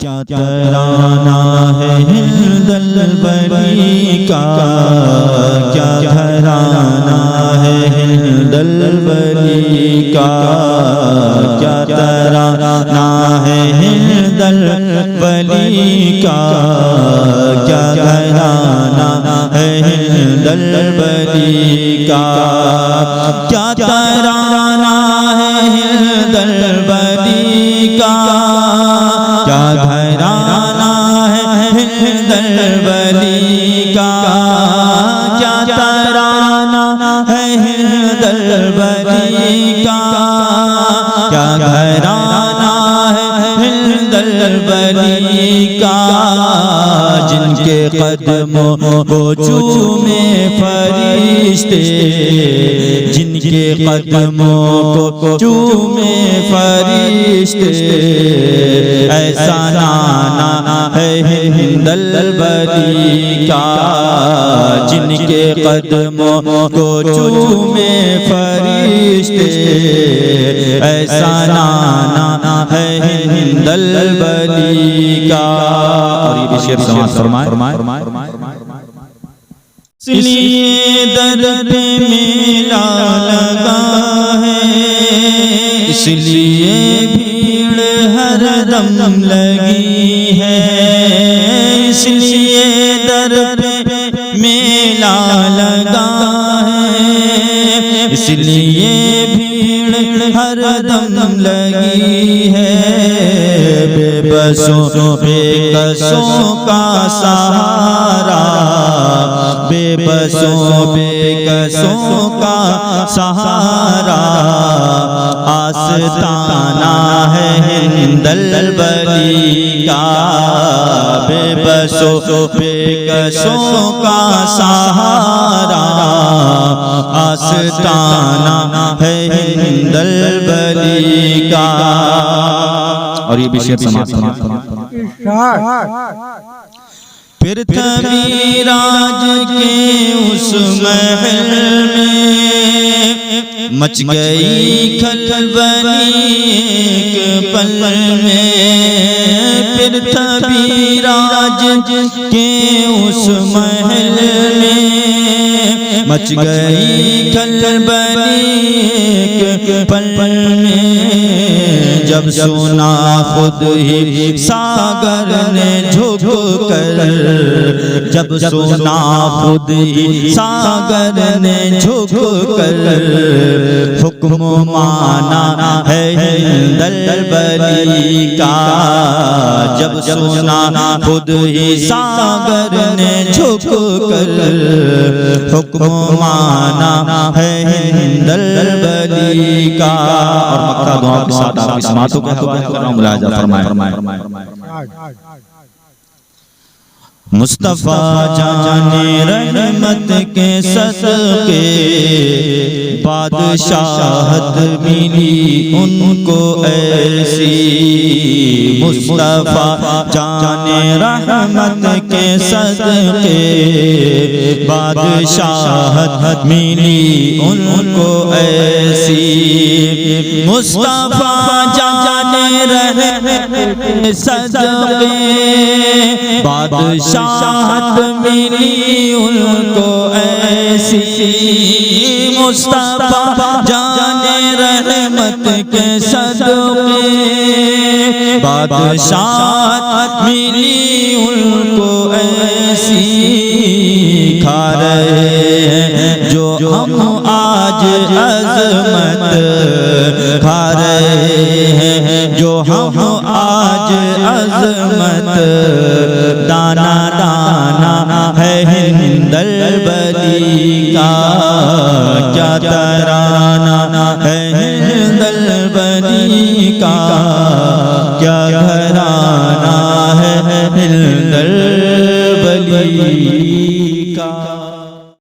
کیا ترانہ ہے ہند البری کا، کیا ترانہ ہے ہند البری کا، کیا ترانہ ہے ہند البری کا، کیا ترانہ ہے ہند البری کا، کیا ترانہ ہے ہند البری کا، کیا گھرانہ ہے ہند البری کا، کیا ترانہ ہے ہند البری کا، کیا گھرانہ ہے ہند البری کا، جن کے قدموں کو چومے فرشتے، جن کے قدموں کو چومے فرشتے، ایسا نانا ہے ہند البری کا، جن کے قدموں کو چومے فرشتے، ایسا نانا ہے ہند البری کا۔ اور یہ بھی شعر سماعت فرمائے، اس لیے در پہ میلہ لگا ہے، اس لیے بھیڑ ہر دم لگی ہے، اس لیے در پہ میلہ لگا ہے، اس لیے بھیڑ ہر دم لگی ہے، بے بسوں بے کسوں کا سہارا، بے بسوں بے کسوں کا سہارا، آستانہ ہے ہند البری کا، بے بسوں بے کسوں کا سہارا، آستانہ ہے ہند البری کا۔ اور یہ بھی شعر سماعت پھر تبھی راج کے اس محل میں مچ گئی کھلبلی ایک پل میں، پھر تبھی راج کے اس محل میں مچ گئی کھلبلی ایک پل میں، جب سنا خود ہی ساگر نے جھک کر، جب سنا خود ہی ساگر نے جھک کر، حکم مانا ہے ہند البری کا، جب سنا خود ہی ساگر نے جھک کر، حکم مانا ہے ہند البری کا۔ اور مکہ دعا کے ساتھ آپ سماعتوں کا کرنا ملاحظہ فرمائے، مصطفیٰ جان رحمت کے صدقے بادشاہت ملی ان کو ایسی، مصطفیٰ جان رحمت کے صدقے بادشاہت ملی ان کو ایسی، مصطفیٰ جان رحمت کے صدقے بادشاہت ملی ان کو ایسی، مصطفیٰ جان رحمت کے صدقے بادشاہت ملی ان کو ایسی، کھا رہے ہیں جو ہم آج عظمت، کھا رہے ہیں جو ہم آج عظمت، دانا دانا ہے ہند البری کا، کیا ترانہ ہے ہند البری کا، کیا گھرانہ ہے ہند البری کا۔